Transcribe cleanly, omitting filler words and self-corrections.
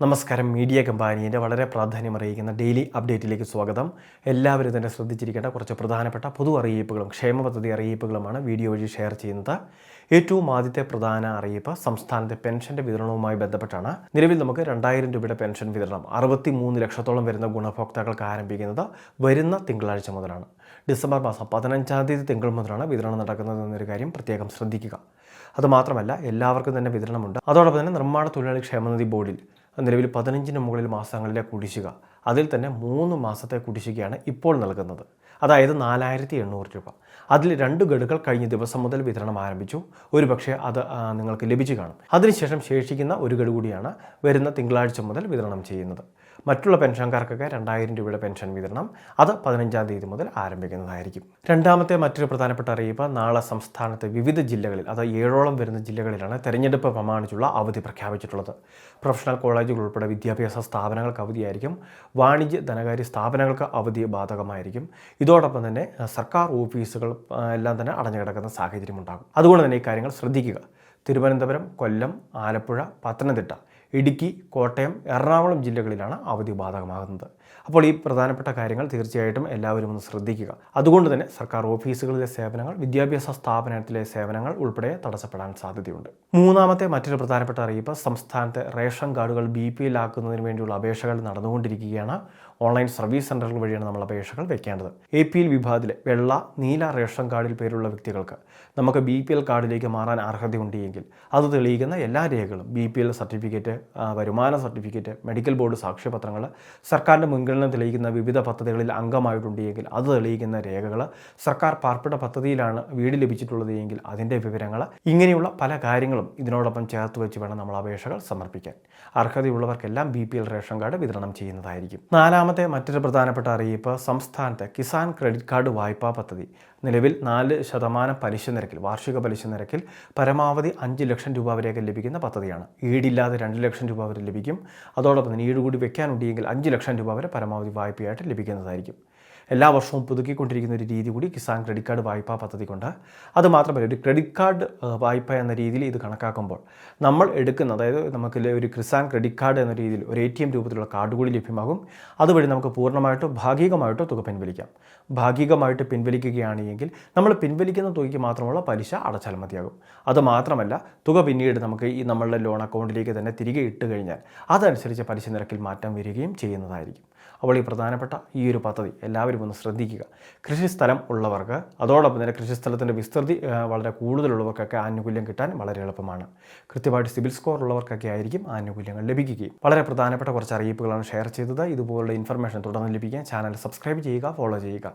നമസ്കാരം. മീഡിയ കമ്പാനിയുടെ വളരെ പ്രാധാന്യമറിയിക്കുന്ന ഡെയിലി അപ്ഡേറ്റിലേക്ക് സ്വാഗതം. എല്ലാവരും തന്നെ ശ്രദ്ധിച്ചിരിക്കേണ്ട കുറച്ച് പ്രധാനപ്പെട്ട പൊതു അറിയിപ്പുകളും ക്ഷേമ പദ്ധതി അറിയിപ്പുകളുമാണ് വീഡിയോ വഴി ഷെയർ ചെയ്യുന്നത്. ഏറ്റവും ആദ്യത്തെ പ്രധാന അറിയിപ്പ് സംസ്ഥാനത്തെ പെൻഷൻ്റെ വിതരണവുമായി ബന്ധപ്പെട്ടാണ്. നിലവിൽ നമുക്ക് 2000 രൂപയുടെ പെൻഷൻ വിതരണം 63 ലക്ഷത്തോളം വരുന്ന ഗുണഭോക്താക്കൾക്ക് ആരംഭിക്കുന്നത് വരുന്ന തിങ്കളാഴ്ച മുതലാണ്. ഡിസംബർ മാസം 15-ാം തീയതി തിങ്കൾ മുതലാണ് വിതരണം നടക്കുന്നത് എന്നൊരു കാര്യം പ്രത്യേകം ശ്രദ്ധിക്കുക. അതുമാത്രമല്ല, എല്ലാവർക്കും തന്നെ വിതരണമുണ്ട്. അതോടൊപ്പം തന്നെ നിർമ്മാണ തൊഴിലാളി ക്ഷേമനിധി ബോർഡിൽ നിലവിൽ 15-ന് മുകളിൽ മാസങ്ങളിലെ കുടിശ്ശിക, അതിൽ തന്നെ 3 മാസത്തെ കുടിശ്ശികയാണ് ഇപ്പോൾ നൽകുന്നത്. അതായത് 4800 രൂപ. അതിൽ 2 ഗഡുക്കൾ കഴിഞ്ഞ ദിവസം മുതൽ വിതരണം ആരംഭിച്ചു. ഒരുപക്ഷെ അത് നിങ്ങൾക്ക് ലഭിച്ചു കാണും. അതിനുശേഷം ശേഷിക്കുന്ന 1 ഗഡു കൂടിയാണ് വരുന്ന തിങ്കളാഴ്ച മുതൽ വിതരണം ചെയ്യുന്നത്. മറ്റുള്ള പെൻഷൻകാർക്കൊക്കെ 2000 രൂപയുടെ പെൻഷൻ വിതരണം അത് 15-ാം തീയതി മുതൽ ആരംഭിക്കുന്നതായിരിക്കും. രണ്ടാമത്തെ മറ്റൊരു പ്രധാനപ്പെട്ട അറിയിപ്പ്, നാളെ സംസ്ഥാനത്തെ വിവിധ ജില്ലകളിൽ, അത് 7ഓളം വരുന്ന ജില്ലകളിലാണ് തെരഞ്ഞെടുപ്പ് പ്രമാണിച്ചുള്ള അവധി പ്രഖ്യാപിച്ചിട്ടുള്ളത്. പ്രൊഫഷണൽ കോളേജുകൾ ഉൾപ്പെടെ വിദ്യാഭ്യാസ സ്ഥാപനങ്ങൾക്ക് അവധിയായിരിക്കും. വാണിജ്യ ധനകാര്യ സ്ഥാപനങ്ങൾക്ക് അവധി ബാധകമായിരിക്കും. ഇതോടൊപ്പം തന്നെ സർക്കാർ ഓഫീസുകൾ എല്ലാം തന്നെ അടഞ്ഞു കിടക്കുന്ന സാഹചര്യം ഉണ്ടാകും. അതുകൊണ്ട് തന്നെ ഈ കാര്യങ്ങൾ ശ്രദ്ധിക്കുക. തിരുവനന്തപുരം, കൊല്ലം, ആലപ്പുഴ, പത്തനംതിട്ട, ഇടുക്കി, കോട്ടയം, എറണാകുളം ജില്ലകളിലാണ് അവധി ബാധകമാകുന്നത്. അപ്പോൾ ഈ പ്രധാനപ്പെട്ട കാര്യങ്ങൾ തീർച്ചയായിട്ടും എല്ലാവരും ഒന്ന് ശ്രദ്ധിക്കുക. അതുകൊണ്ട് തന്നെ സർക്കാർ ഓഫീസുകളിലെ സേവനങ്ങൾ, വിദ്യാഭ്യാസ സ്ഥാപനത്തിലെ സേവനങ്ങൾ ഉൾപ്പെടെ തടസ്സപ്പെടാൻ സാധ്യതയുണ്ട്. മൂന്നാമത്തെ മറ്റൊരു പ്രധാനപ്പെട്ട അറിയിപ്പ്, സംസ്ഥാനത്തെ റേഷൻ കാർഡുകൾ BPL ആക്കുന്നതിന് വേണ്ടിയുള്ള അപേക്ഷകൾ നടന്നുകൊണ്ടിരിക്കുകയാണ്. ഓൺലൈൻ സർവീസ് സെൻ്ററുകൾ വഴിയാണ് നമ്മൾ അപേക്ഷകൾ വെക്കേണ്ടത്. APL വിഭാഗത്തിലെ വെള്ള, നീല റേഷൻ കാർഡിൽ പേരുള്ള വ്യക്തികൾക്ക് നമുക്ക് BPL കാർഡിലേക്ക് മാറാൻ അർഹതയുണ്ടെങ്കിൽ അത് തെളിയിക്കുന്ന എല്ലാ രേഖകളും, BPL സർട്ടിഫിക്കറ്റ്, വരുമാന സർട്ടിഫിക്കറ്റ്, മെഡിക്കൽ ബോർഡ് സാക്ഷ്യപത്രങ്ങൾ, സർക്കാരിൻ്റെ മുൻഗണന തെളിയിക്കുന്ന വിവിധ പദ്ധതികളിൽ അംഗമായിട്ടുണ്ടെങ്കിൽ അത് തെളിയിക്കുന്ന രേഖകൾ, സർക്കാർ പാർപ്പിട പദ്ധതിയിലാണ് വീട് ലഭിച്ചിട്ടുള്ളത് എങ്കിൽ അതിൻ്റെ വിവരങ്ങൾ, ഇങ്ങനെയുള്ള പല കാര്യങ്ങളും ഇതിനോടൊപ്പം ചേർത്ത് വെച്ച് വേണം നമ്മൾ അപേക്ഷകൾ സമർപ്പിക്കാൻ. അർഹതയുള്ളവർക്കെല്ലാം BPL റേഷൻ കാർഡ് വിതരണം ചെയ്യുന്നതായിരിക്കും. നാലാമത്തെ മറ്റൊരു പ്രധാനപ്പെട്ട അറിയിപ്പ്, സംസ്ഥാനത്തെ കിസാൻ ക്രെഡിറ്റ് കാർഡ് വായ്പാ പദ്ധതി നിലവിൽ 4% പലിശ നിരക്കിൽ, വാർഷിക പലിശ നിരക്കിൽ പരമാവധി 5 ലക്ഷം രൂപ വരെയൊക്കെ ലഭിക്കുന്ന പദ്ധതിയാണ്. ഈടില്ലാതെ 2 ലക്ഷം രൂപ വരെ ലഭിക്കും. അതോടൊപ്പം തന്നെ ഈട് കൂടി വെക്കാനുണ്ടെങ്കിൽ 5 ലക്ഷം രൂപ വരെ പരമാവധി വായ്പയായിട്ട് ലഭിക്കുന്നതായിരിക്കും. എല്ലാ വർഷവും പുതുക്കിക്കൊണ്ടിരിക്കുന്ന ഒരു രീതി കൂടി കിസാൻ ക്രെഡിറ്റ് കാർഡ് വായ്പാ പദ്ധതിക്കുണ്ട്. അതുമാത്രമല്ല, ഒരു ക്രെഡിറ്റ് കാർഡ് വായ്പ എന്ന രീതിയിൽ ഇത് കണക്കാക്കുമ്പോൾ നമ്മൾ എടുക്കുന്ന, അതായത് നമുക്ക് ഒരു കിസാൻ ക്രെഡിറ്റ് കാർഡ് എന്ന രീതിയിൽ ഒരു ATM രൂപത്തിലുള്ള കാർഡ് കൂടി ലഭ്യമാകും. അതുവഴി നമുക്ക് പൂർണ്ണമായിട്ടോ ഭാഗികമായിട്ടോ തുക പിൻവലിക്കാം. ഭാഗികമായിട്ട് പിൻവലിക്കുകയാണെങ്കിൽ നമ്മൾ പിൻവലിക്കുന്ന തുകയ്ക്ക് മാത്രമുള്ള പലിശ അടച്ചാൽ മതിയാകും. അതുമാത്രമല്ല, തുക പിന്നീട് നമുക്ക് ഈ നമ്മളുടെ ലോൺ അക്കൗണ്ടിലേക്ക് തന്നെ തിരികെ ഇട്ട് കഴിഞ്ഞാൽ അതനുസരിച്ച് പലിശ നിരക്കിൽ മാറ്റം വരികയും ചെയ്യുന്നതായിരിക്കും. അപ്പോൾ ഈ പ്രധാനപ്പെട്ട ഈ ഒരു പദ്ധതി എല്ലാവരും ഒന്ന് ശ്രദ്ധിക്കുക. കൃഷിസ്ഥലം ഉള്ളവർക്ക്, അതോടൊപ്പം തന്നെ കൃഷിസ്ഥലത്തിൻ്റെ വിസ്തൃതി വളരെ കൂടുതലുള്ളവർക്കൊക്കെ ആനുകൂല്യം കിട്ടാൻ വളരെ എളുപ്പമാണ്. കൃത്യമായിട്ട് സിബിൽ സ്കോർ ഉള്ളവർക്കൊക്കെ ആയിരിക്കും ആനുകൂല്യങ്ങൾ ലഭിക്കുകയും. വളരെ പ്രധാനപ്പെട്ട കുറച്ച് അറിയിപ്പുകളാണ് ഷെയർ ചെയ്തത്. ഇതുപോലുള്ള ഇൻഫർമേഷൻ തുടർന്ന് ലഭിക്കാൻ ചാനൽ സബ്സ്ക്രൈബ് ചെയ്യുക, ഫോളോ ചെയ്യുക.